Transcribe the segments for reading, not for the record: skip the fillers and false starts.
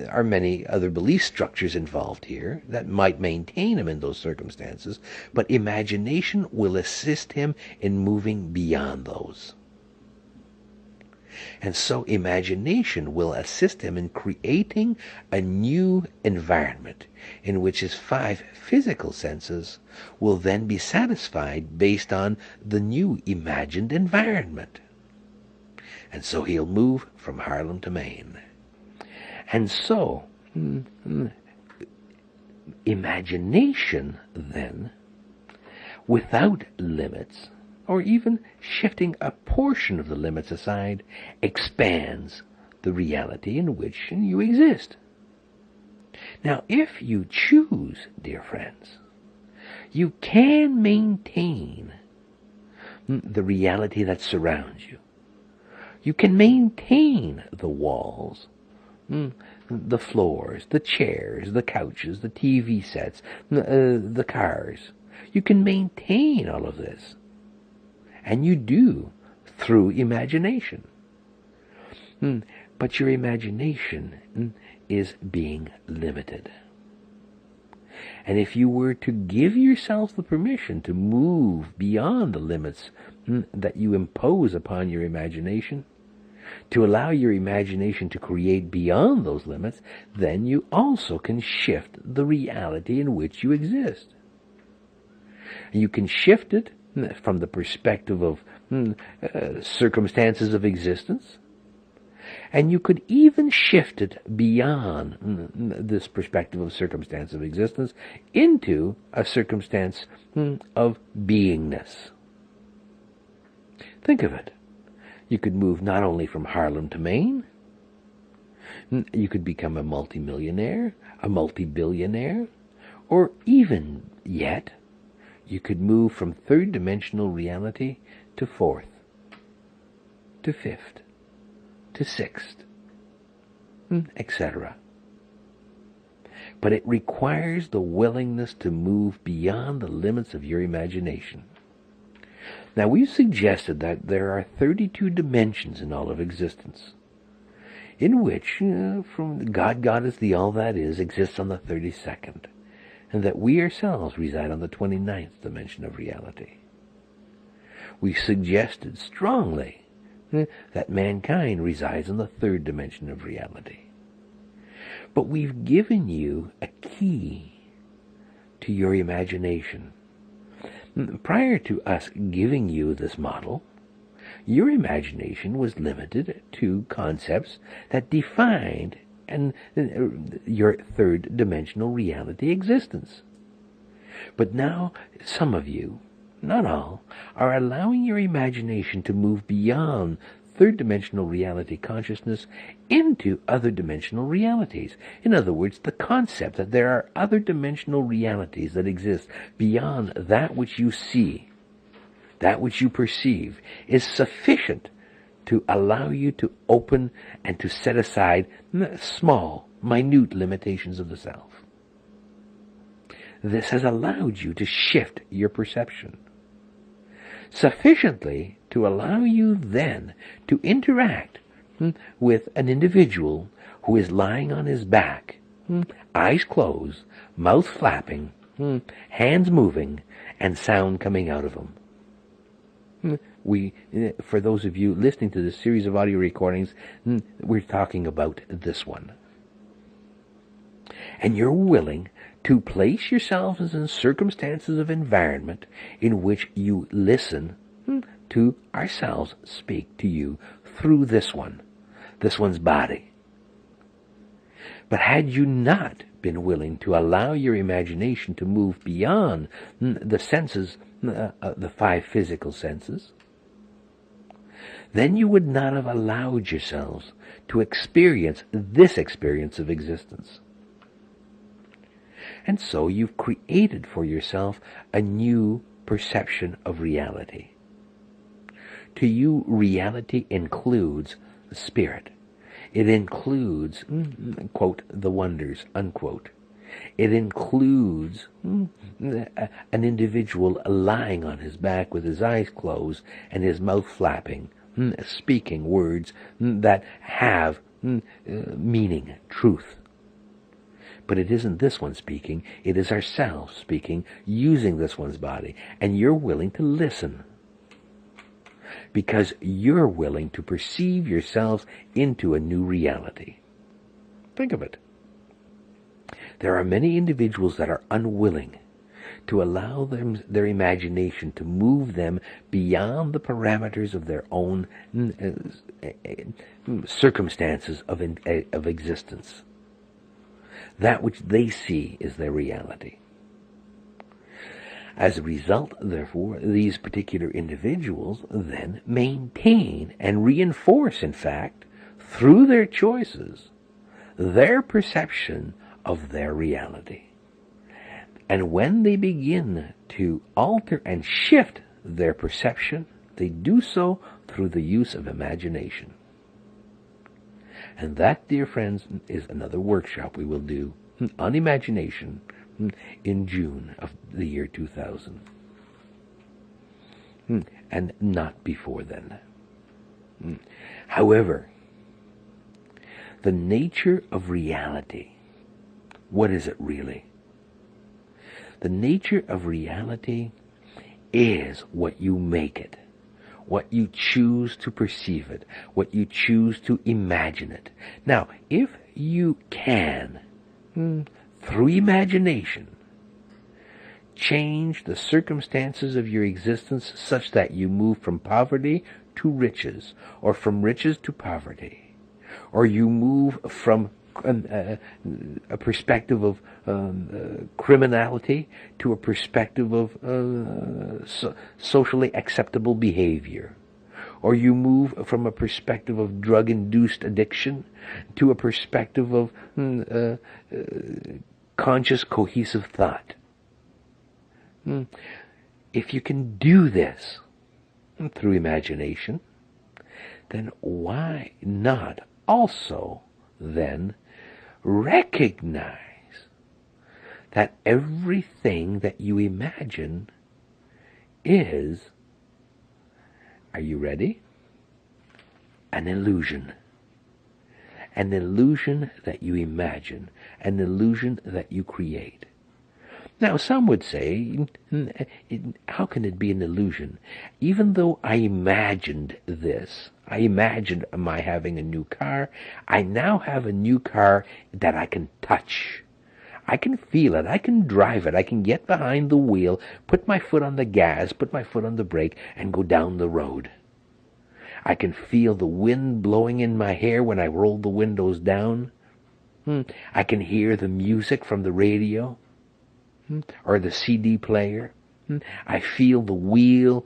are many other belief structures involved here that might maintain him in those circumstances, but imagination will assist him in moving beyond those. And so imagination will assist him in creating a new environment in which his 5 physical senses will then be satisfied based on the new imagined environment. And so he'll move from Haarlem to Maine. And so, imagination then, without limits, or even shifting a portion of the limits aside, expands the reality in which you exist. Now, if you choose, dear friends, you can maintain the reality that surrounds you. You can maintain the walls, the floors, the chairs, the couches, the TV sets, the cars. You can maintain all of this. And you do through imagination. But your imagination is being limited. And if you were to give yourself the permission to move beyond the limits that you impose upon your imagination, to allow your imagination to create beyond those limits, then you also can shift the reality in which you exist. You can shift it from the perspective of circumstances of existence, and you could even shift it beyond this perspective of circumstance of existence into a circumstance of beingness. Think of it. You could move not only from Haarlem to Maine, you could become a multimillionaire, a multi-billionaire, or even yet, you could move from 3rd dimensional reality to 4th, to 5th, to 6th, etc. But it requires the willingness to move beyond the limits of your imagination. Now, we've suggested that there are 32 dimensions in all of existence, in which, from God, Goddess, the All That Is, exists on the 32nd. And that we ourselves reside on the 29th dimension of reality. We suggested strongly that mankind resides on the 3rd dimension of reality. But we've given you a key to your imagination. Prior to us giving you this model, your imagination was limited to concepts that defined and your 3rd dimensional reality existence. But now, some of you, not all, are allowing your imagination to move beyond 3rd dimensional reality consciousness into other dimensional realities. In other words, the concept that there are other dimensional realities that exist beyond that which you see, that which you perceive, is sufficient to allow you to open and to set aside small, minute limitations of the self. This has allowed you to shift your perception sufficiently to allow you then to interact with an individual who is lying on his back, eyes closed, mouth flapping, hands moving, and sound coming out of him. For those of you listening to this series of audio recordings, we're talking about this one. And you're willing to place yourselves in circumstances of environment in which you listen to ourselves speak to you through this one's body. But had you not been willing to allow your imagination to move beyond the senses, the 5 physical senses, then you would not have allowed yourselves to experience this experience of existence. And so you've created for yourself a new perception of reality. To you, reality includes spirit. It includes, quote, the wonders, unquote. It includes an individual lying on his back with his eyes closed and his mouth flapping, speaking words that have meaning, truth. But it isn't this one speaking, it is ourselves speaking, using this one's body. And you're willing to listen. Because you're willing to perceive yourselves into a new reality. Think of it. There are many individuals that are unwilling to allow their imagination to move them beyond the parameters of their own circumstances of existence. That which they see is their reality. As a result, therefore, these particular individuals then maintain and reinforce, in fact, through their choices, their perception of their reality. And when they begin to alter and shift their perception, they do so through the use of imagination. And that, dear friends, is another workshop we will do on imagination in June of the year 2000. And not before then. However, the nature of reality, what is it really? The nature of reality is what you make it, what you choose to perceive it, what you choose to imagine it. Now, if you can, through imagination, change the circumstances of your existence such that you move from poverty to riches, or from riches to poverty, or you move from a perspective of criminality to a perspective of socially acceptable behavior, or you move from a perspective of drug-induced addiction to a perspective of conscious, cohesive thought. If you can do this through imagination, then why not also then recognize that everything that you imagine is, are you ready? An illusion. An illusion that you imagine. An illusion that you create. Now, some would say, how can it be an illusion? Even though I imagined this, I imagined my having a new car, I now have a new car that I can touch. I can feel it, I can drive it, I can get behind the wheel, put my foot on the gas, put my foot on the brake, and go down the road. I can feel the wind blowing in my hair when I roll the windows down. I can hear the music from the radio or the CD player. I feel the wheel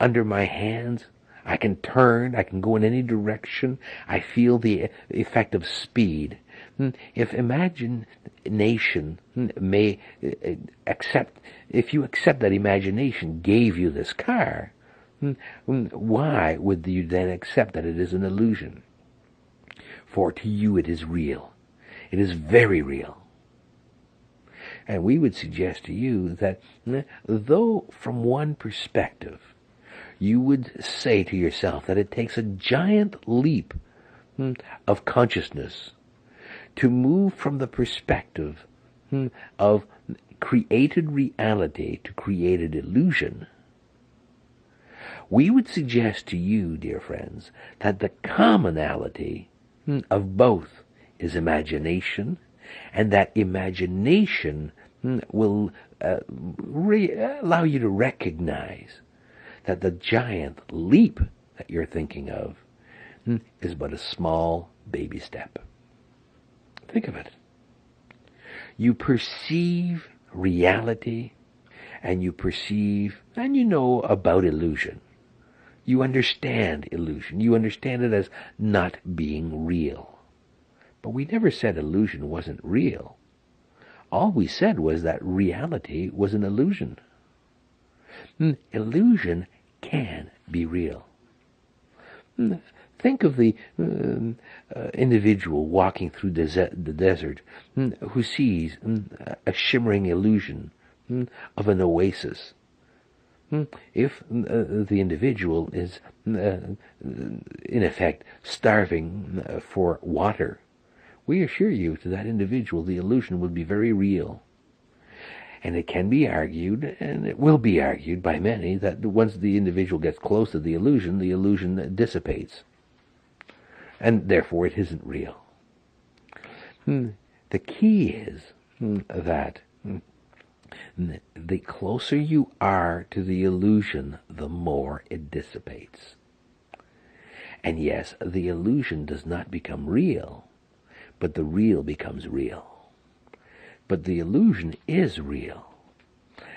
under my hands. I can turn. I can go in any direction. I feel the effect of speed. If imagination may accept, if you accept that imagination gave you this car, why would you then accept that it is an illusion? For to you it is real. It is very real. And we would suggest to you that though from one perspective you would say to yourself that it takes a giant leap of consciousness to move from the perspective of created reality to created illusion, we would suggest to you, dear friends, that the commonality of both is imagination, and that imagination will allow you to recognize that the giant leap that you're thinking of is but a small baby step. Think of it. You perceive reality, and you perceive, and you know about illusion. You understand illusion. You understand it as not being real. But we never said illusion wasn't real. All we said was that reality was an illusion. Illusion can be real. Think of the individual walking through the desert who sees a shimmering illusion of an oasis. if the individual is, in effect, starving for water, we assure you to that individual the illusion will be very real. And it can be argued, and it will be argued by many, that once the individual gets close to the illusion dissipates. And therefore it isn't real. The key is that the closer you are to the illusion, the more it dissipates. And yes, the illusion does not become real, but the real becomes real. But the illusion is real.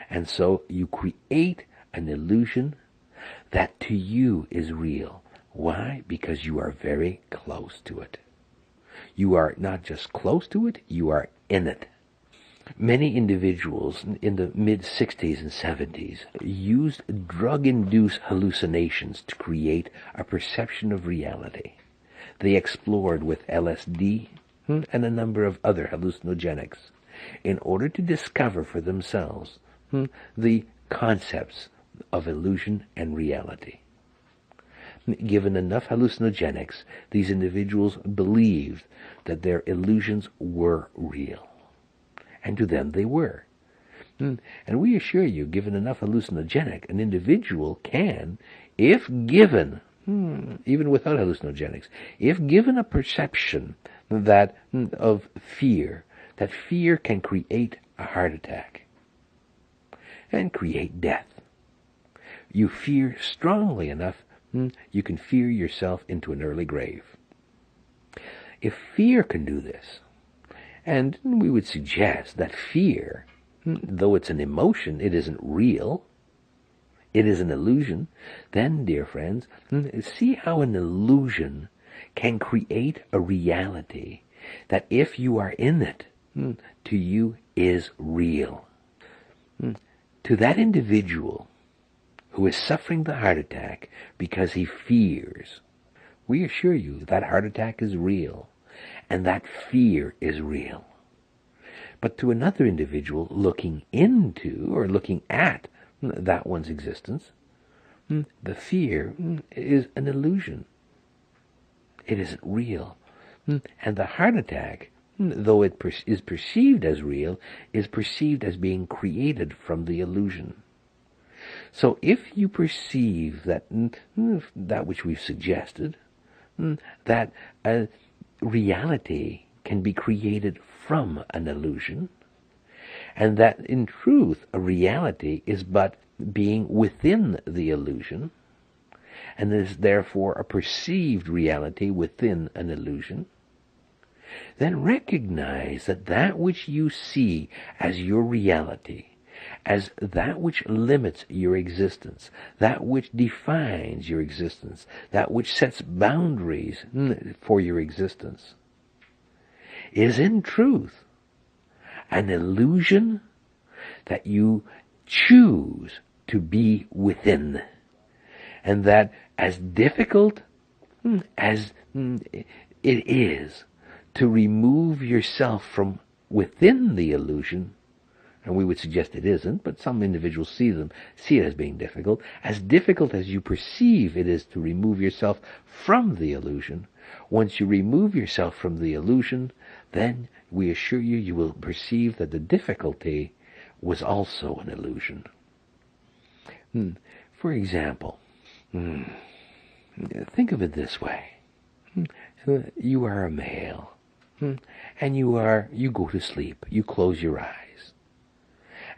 And so you create an illusion that to you is real. Why? Because you are very close to it. You are not just close to it, you are in it. Many individuals in the mid-60s and 70s used drug-induced hallucinations to create a perception of reality. They explored with LSD and a number of other hallucinogenics in order to discover for themselves the concepts of illusion and reality. Given enough hallucinogenics, these individuals believed that their illusions were real. And to them they were. And we assure you, given enough hallucinogenic, an individual can, if given, even without hallucinogenics, if given a perception that of fear, that fear can create a heart attack and create death. You fear strongly enough, you can fear yourself into an early grave. If fear can do this, and we would suggest that fear, though it's an emotion, it isn't real, it is an illusion, then, dear friends, see how an illusion can create a reality that if you are in it, to you is real. To that individual who is suffering the heart attack because he fears, we assure you that heart attack is real and that fear is real. But to another individual looking into or looking at that one's existence, the fear is an illusion. It isn't real. And the heart attack, though it is perceived as real, is perceived as being created from the illusion. So if you perceive that that which we've suggested, that a reality can be created from an illusion, and that in truth a reality is but being within the illusion, and is therefore a perceived reality within an illusion, then recognize that that which you see as your reality, as that which limits your existence, that which defines your existence, that which sets boundaries for your existence, is in truth an illusion that you choose to be within. And that as difficult as it is to remove yourself from within the illusion, and we would suggest it isn't, but some individuals see it as being difficult as you perceive it is to remove yourself from the illusion, once you remove yourself from the illusion, then we assure you, you will perceive that the difficulty was also an illusion. For example, think of it this way. You are a male, and you go to sleep. You close your eyes.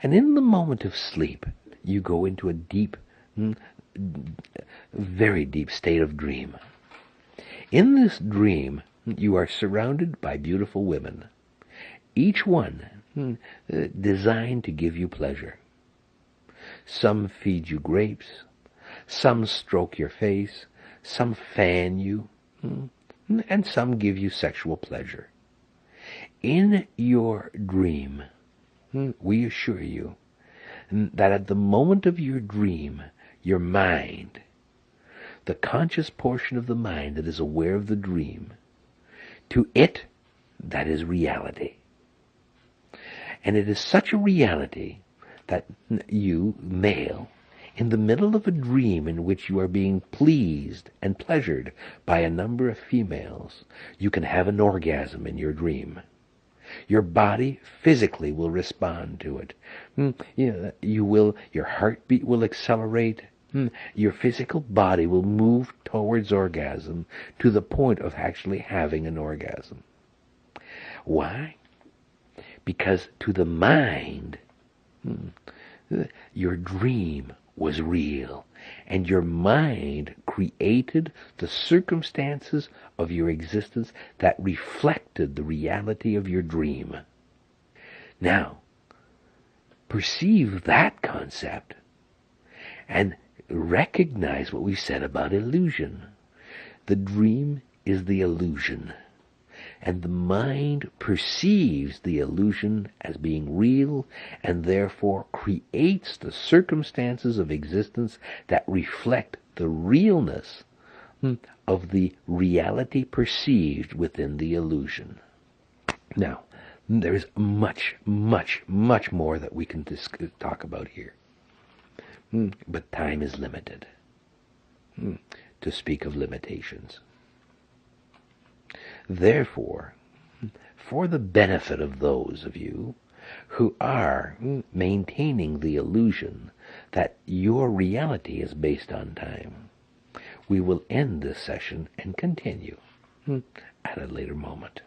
And in the moment of sleep, you go into a deep, very deep state of dream. In this dream, you are surrounded by beautiful women, each one designed to give you pleasure. Some feed you grapes, some stroke your face, some fan you, and some give you sexual pleasure. In your dream, we assure you that at the moment of your dream, your mind, the conscious portion of the mind that is aware of the dream, to it, that is reality. And it is such a reality that you, male, In the middle of a dream in which you are being pleased and pleasured by a number of females, you can have an orgasm in your dream. Your body physically will respond to it. Your heartbeat will accelerate. Your physical body will move towards orgasm to the point of actually having an orgasm. Why? Because to the mind, your dream was real, and your mind created the circumstances of your existence that reflected the reality of your dream. Now, perceive that concept and recognize what we said about illusion. The dream is the illusion, and the mind perceives the illusion as being real and therefore creates the circumstances of existence that reflect the realness of the reality perceived within the illusion. Now, there is much, much, much more that we can talk about here. But time is limited, to speak of limitations. Therefore, for the benefit of those of you who are maintaining the illusion that your reality is based on time, we will end this session and continue at a later moment.